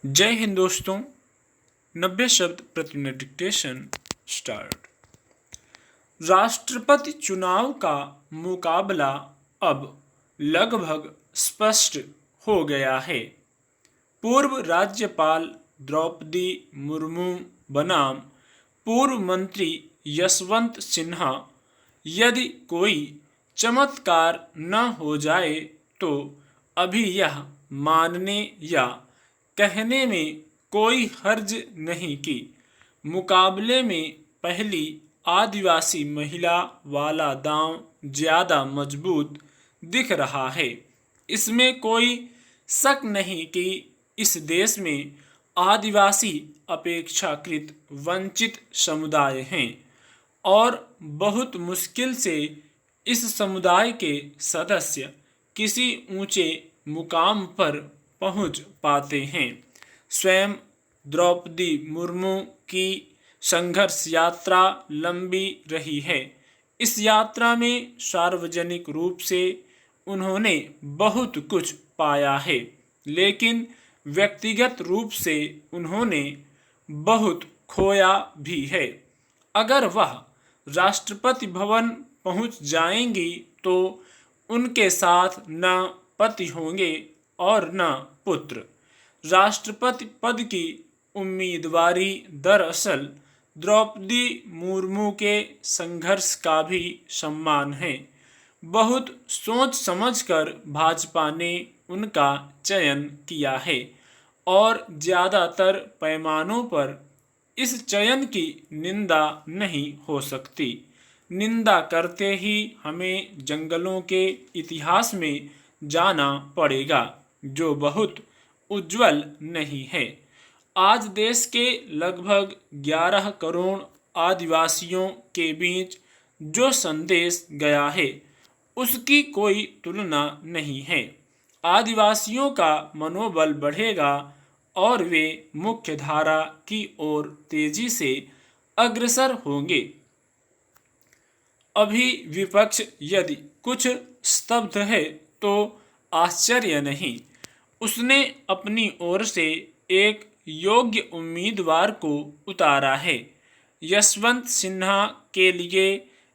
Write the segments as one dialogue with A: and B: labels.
A: जय हिंद दोस्तों। 90 शब्द प्रति मिनट डिक्टेशन स्टार्ट। राष्ट्रपति चुनाव का मुकाबला अब लगभग स्पष्ट हो गया है। पूर्व राज्यपाल द्रौपदी मुर्मू बनाम पूर्व मंत्री यशवंत सिन्हा, यदि कोई चमत्कार न हो जाए तो अभी यह मानने या कहने में कोई हर्ज नहीं कि मुकाबले में पहली आदिवासी महिला वाला दांव ज्यादा मजबूत दिख रहा है। इसमें कोई शक नहीं कि इस देश में आदिवासी अपेक्षाकृत वंचित समुदाय हैं और बहुत मुश्किल से इस समुदाय के सदस्य किसी ऊंचे मुकाम पर पहुंच पाते हैं। स्वयं द्रौपदी मुर्मू की संघर्ष यात्रा लंबी रही है। इस यात्रा में सार्वजनिक रूप से उन्होंने बहुत कुछ पाया है, लेकिन व्यक्तिगत रूप से उन्होंने बहुत खोया भी है। अगर वह राष्ट्रपति भवन पहुंच जाएंगी तो उनके साथ न पति होंगे और न पुत्र। राष्ट्रपति पद की उम्मीदवारी दरअसल द्रौपदी मुर्मू के संघर्ष का भी सम्मान है। बहुत सोच समझकर भाजपा ने उनका चयन किया है और ज्यादातर पैमानों पर इस चयन की निंदा नहीं हो सकती। निंदा करते ही हमें जंगलों के इतिहास में जाना पड़ेगा, जो बहुत उज्जवल नहीं है। आज देश के लगभग 11 करोड़ आदिवासियों के बीच जो संदेश गया है उसकी कोई तुलना नहीं है। आदिवासियों का मनोबल बढ़ेगा और वे मुख्य धारा की ओर तेजी से अग्रसर होंगे। अभी विपक्ष यदि कुछ स्तब्ध है तो आश्चर्य नहीं। उसने अपनी ओर से एक योग्य उम्मीदवार को उतारा है। यशवंत सिन्हा के लिए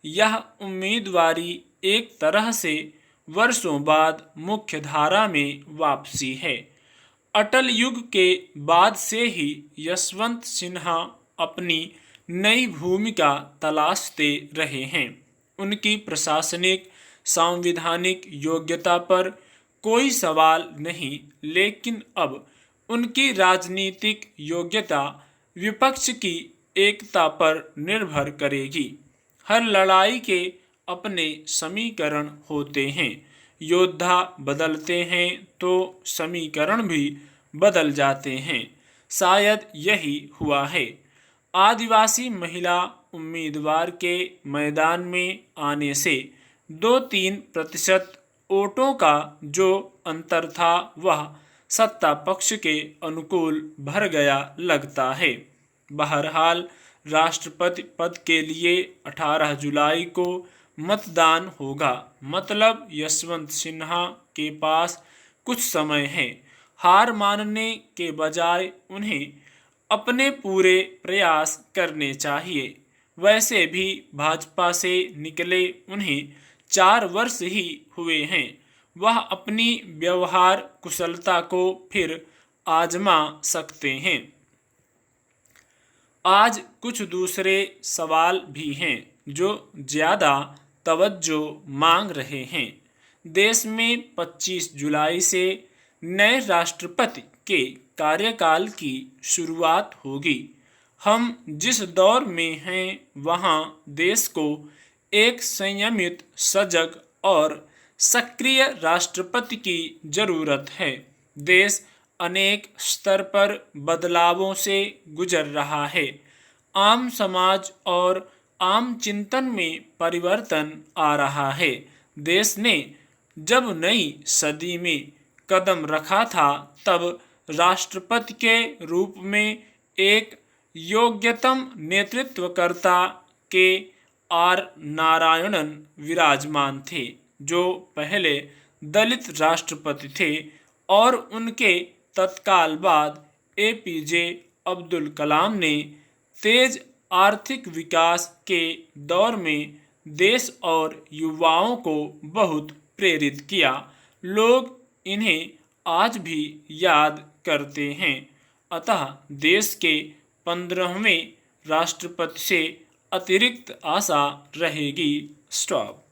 A: यह उम्मीदवारी एक तरह से वर्षों बाद मुख्य धारा में वापसी है। अटल युग के बाद से ही यशवंत सिन्हा अपनी नई भूमिका तलाशते रहे हैं। उनकी प्रशासनिक संवैधानिक योग्यता पर कोई सवाल नहीं, लेकिन अब उनकी राजनीतिक योग्यता विपक्ष की एकता पर निर्भर करेगी। हर लड़ाई के अपने समीकरण होते हैं। योद्धा बदलते हैं तो समीकरण भी बदल जाते हैं। शायद यही हुआ है। आदिवासी महिला उम्मीदवार के मैदान में आने से 2-3% वोटों का जो अंतर था वह सत्ता पक्ष के अनुकूल भर गया लगता है। बहरहाल राष्ट्रपति पद के लिए 18 जुलाई को मतदान होगा, मतलब यशवंत सिन्हा के पास कुछ समय है। हार मानने के बजाय उन्हें अपने पूरे प्रयास करने चाहिए। वैसे भी भाजपा से निकले उन्हें 4 वर्ष ही हुए हैं। वह अपनी व्यवहार कुशलता को फिर आजमा सकते हैं। आज कुछ दूसरे सवाल भी हैं जो ज़्यादा तवज्जो मांग रहे हैं। देश में 25 जुलाई से नए राष्ट्रपति के कार्यकाल की शुरुआत होगी। हम जिस दौर में हैं वहाँ देश को एक संयमित, सजग और सक्रिय राष्ट्रपति की जरूरत है। देश अनेक स्तर पर बदलावों से गुजर रहा है। आम समाज और आम चिंतन में परिवर्तन आ रहा है। देश ने जब नई सदी में कदम रखा था तब राष्ट्रपति के रूप में एक योग्यतम नेतृत्वकर्ता के आर नारायणन विराजमान थे, जो पहले दलित राष्ट्रपति थे और उनके तत्काल बाद एपीजे अब्दुल कलाम ने तेज आर्थिक विकास के दौर में देश और युवाओं को बहुत प्रेरित किया। लोग इन्हें आज भी याद करते हैं। अतः देश के 15वें राष्ट्रपति से अतिरिक्त आशा रहेगी। स्टॉप।